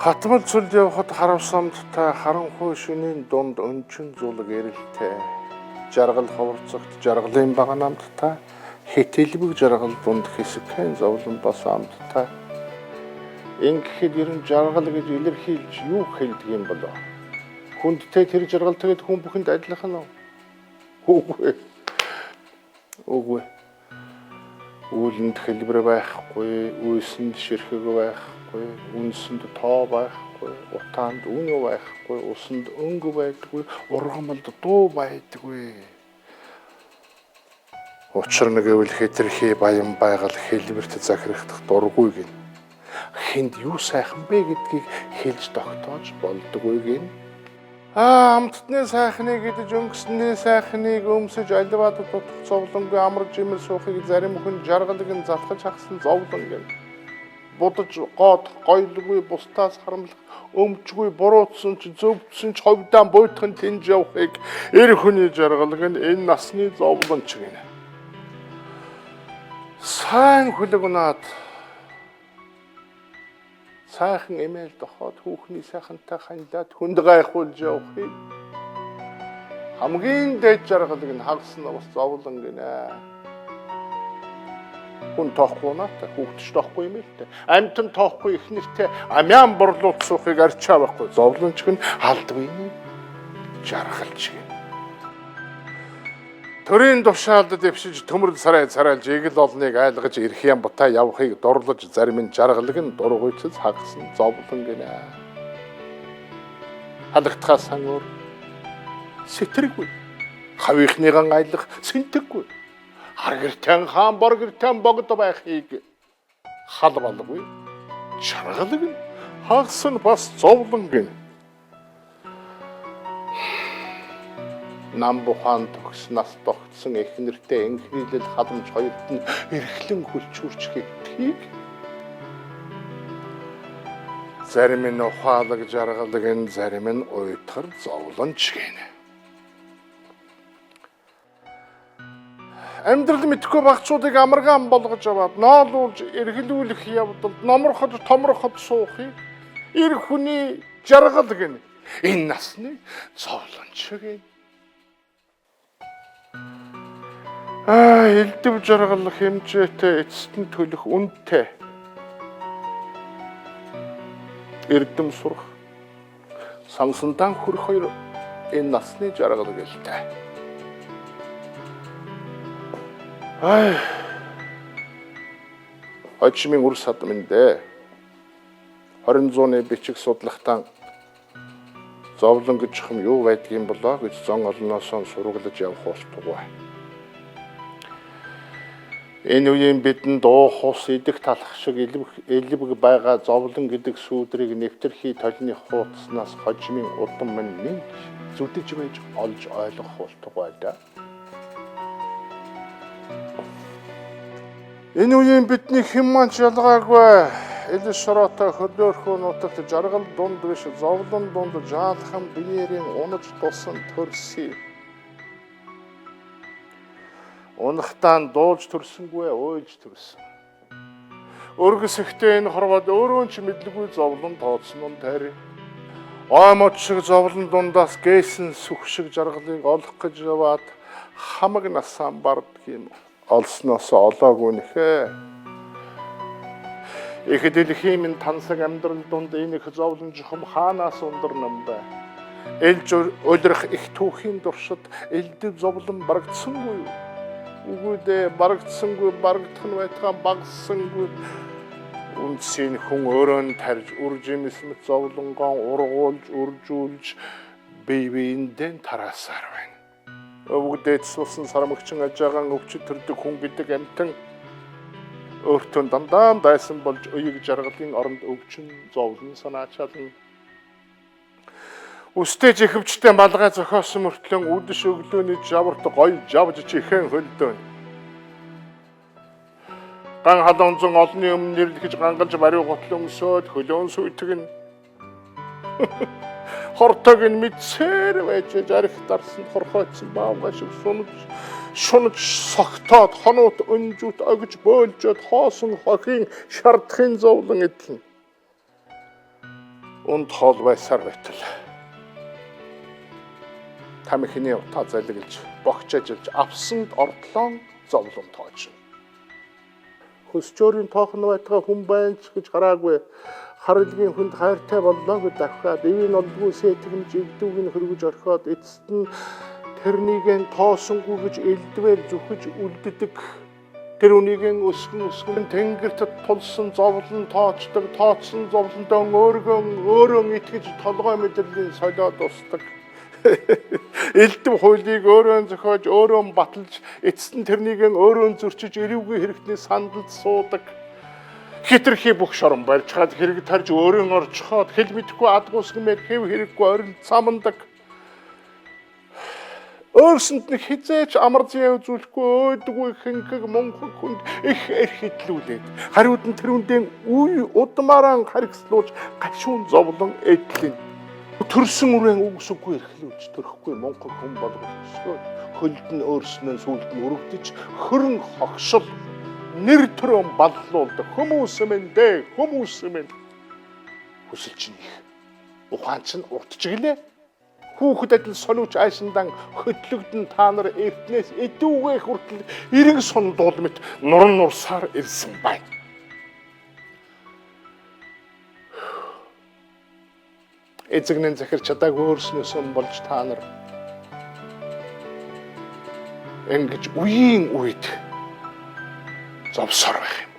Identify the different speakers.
Speaker 1: Хатмал цүлд явахад харавсамдтай харанхуй шөнийн дунд өнчин зулаг эрэлтэй жаргал ховорцогт жаргалын баганамдтай хэтэлбэг жаргал дунд хэсэгхэн зовлон бас амдтай ингэхэд ер нь жаргал гэж илэрхийлж юу хэлдэг юм болоо? Хүндтэй тэр жаргал тэгээд хүн бүхэнд адилхан уу? Үгүй. Үгүй. Үүлэнд хэлбэр байхгүй, үйсэнд ширхэг байхгүй, үнсэнд тоо байхгүй, утаанд үн байхгүй, усанд өнгө байдаггүй, ургамалд дуу байдаггүй. Учир нь гэвэл хэтэрхий баян байгаль хэлбэрт захирагдах дургүй гин. Хинд юу сайхан бэ гэдгийг хэлж тогтоож болдоггүй гин. Амтны сайхныг идэж өнгөсний сайхныг өмсөж аливаад дутх зовлонгүй амар жимэр суухыг зарим хүн жаргалыг нь залхаж хагсан зовлон гэн. Будаж гоод гойлгүй бусдаас харамлах өмчгүй буруутсан ч зөвдсөн ч ховдоо буйтхан тэнж явахыг эр хүний жаргалыг нь энэ насны зовлон ч гэнэ. Сайн хүлэг унаад сайхан эмээл дохоод хүүхний сайхантай ханилаад хүнд гайхуулж явахыг хамгийн дээд жаргалыг нь хагас навс зовлон гинэ. Хүн тоохгүй наатай хүүхдч тоохгүй юм л дээ. Амтан тоохгүй их нэртэй амяан борлуулт суухыг арчаа байхгүй зовлонч гэн алдгүй жаргалч гин. Төрийн тушаалд дэвшиж төмөр царайлж эгэл олныг айлгаж ирэх юм бутаа явахыг дурлаж зарим нь жаргалыг нь дургуйцэл хагасан зовлон гинэ. Халагдхаас хангуур сэтэргүй. Хавийнхныган айлах сэнтэггүй. Харгэртэн хаан боргэртэн богд байхыг халбалгүй. Жаргалыг нь хагасан бас зовлон гинэ. Нам бухан тогснаас тогтсон их нэртэй энхрийлэл халамж хоёрт нь эрхлэн хүлчүүрчхийг тийг зарим нь ухаалаг жаргалыг нь зарим нь уйтгар зовлонч гинэ. Амьдрал мэдхгүй багцуудыг амаргаан болгож аваад ноолуулж эргэлүүлэх явдалд номорхож томорхож суухыг эр хүний жаргал гинэ. Энэ насны зовлонч гинэ. Элдэв жаргал хэмжээтэй эцэст нь төлөх үнэтэй эрдэм сурах сансандан хүрэх хоёр энэ насны жаргал гэлтэй. Хожимын үр садмэндэ 20 бичиг судлахтан зовлон гэж юм юу байдгийг болоо гэж зон олноос суруглаж явах болтугай. Энэ үеийн бидэнд дуу хус идэх талах шиг элбэг байгаа зовлон гэдэг сүүдрийг нэвтэрхий толны хуудаснаас хожимын удам минь нэг зүдэж байж олж ойлгох болтугай да. Энэ үеийн бидний хэн манч ялгаагүй эл шороотой хөдөөрхөө нутагт жаргал дунд биш зовлон дунд жаалхан биеэрийн унаж тусан төрсий. Унахтаан дуулж төрсөнгүй уйлж төрсөн. Өргөсөхтэй энэ хорвоод өөрөө ч мэдлгүй зовлон тооцсон нь тари. Оймот шиг зовлон дундаас гээсэн сүх шиг жаргалыг олох гэж яваад хамаг насаан бардгийн олсноос олоогүй нэхэ. Их дэлхийн минь тансаг амьдрал дунд энэ их зовлон жохом хаанаас ундарнам бэ? Элж өлрөх их түүхийн туршид элдэв зовлон барагдсангүй юу? Үгүйдээ барагдсангүй барагдах нь байтугай багассангүй үнсийн хүн өөрөө нь тарж үржимэс мэт зовлонгоо ургуулж үржүүлж биеиндээ тараасаар байна. Өвгдээд сусан сармагчин ажаагаан өвчт төрдөг хүн гэдэг амтан өөртөө дандаа дайсан болж өйг жаргалын оронд өвчин зовлон санаачаална. Үстэй жихвчтэй малгай зохиосон мөртлөн үдэш өглөөний жаварт гоё жавж чихэн хөлдөөн. Ган халуунзан олны өмнө нэрлэж гангалж бариу готлон өсөөд хөлөөн сүйтгэн. Хортог нь мэдсээр байж жарих дарсан хорхойцсон баавгай шиг шунаж согтоод хонууд өнжүүт огж бөөлжөд хоосон хохин шардахын зовлон эдлэн. Унд хоол байсаар байтал. Тамхины утаа залгилж, богч ажиллаж авсанд ордлон зовлон тоож. Хөсчөөрийн тоохн байтгаа хүн байна ч гэж хараагүй. Харилгийн хүнд хайртай боллоо гэж давхаад ивийн олдгүй сэтгэмж өвдүүг нь хөргөж орхиод эцэст нь тэрнийг тоосонгүй гэж элдвэр зүхэж үлддэг. Тэр үнийгэн өсгөн тэнгэрт тулсан зовлон тоочдог, тооцсон зовлонтой өөрөө итгэж толгой мэдрэлийн солиод устдаг. Элдэв хуулийг өөрөө зохиож, өөрөө баталж, эцэст нь тэрнийг өөрөө зөрчиж, эрүүгийн хэрэгтний сандалд суудаг. Хитрхи бүх шорон барьж хаад хэрэг тарж өөрөө орчхоод хэл мэдэхгүй адгуусгмээр хэв хэрэггүй орон самандаг. Өөрсөнд нь хизээч амар зэв үзүүлэхгүй өөдгүй хинхэг монхог хүнд их эрхитлүүлээд хариуд нь тэрүүндээ үе удмаараа харигслуулж гашуун зовлон эдлэн төрсөн үрэн үгсүггүй эрхлүүлж төрөхгүй монхог хүн болгож хөлд нь өөрснөө сүлд нь өргөдөж хөрөн хогшил нэр төрөн баллуулдаг хүмүүс минь хүсэлч них ухаан чинь уртчихлээ. Хүүхэд адил сониуч айсандан хөдлөгдөн та нар эртнээс эдүүгээ хүртэл эрэг сундуул мэт нуран нурсаар ирсэн байна. Эзэгнэн захирч чадаагүй өөрснөөс болж та нар ингэж үеийн үед зовсоор байх юм.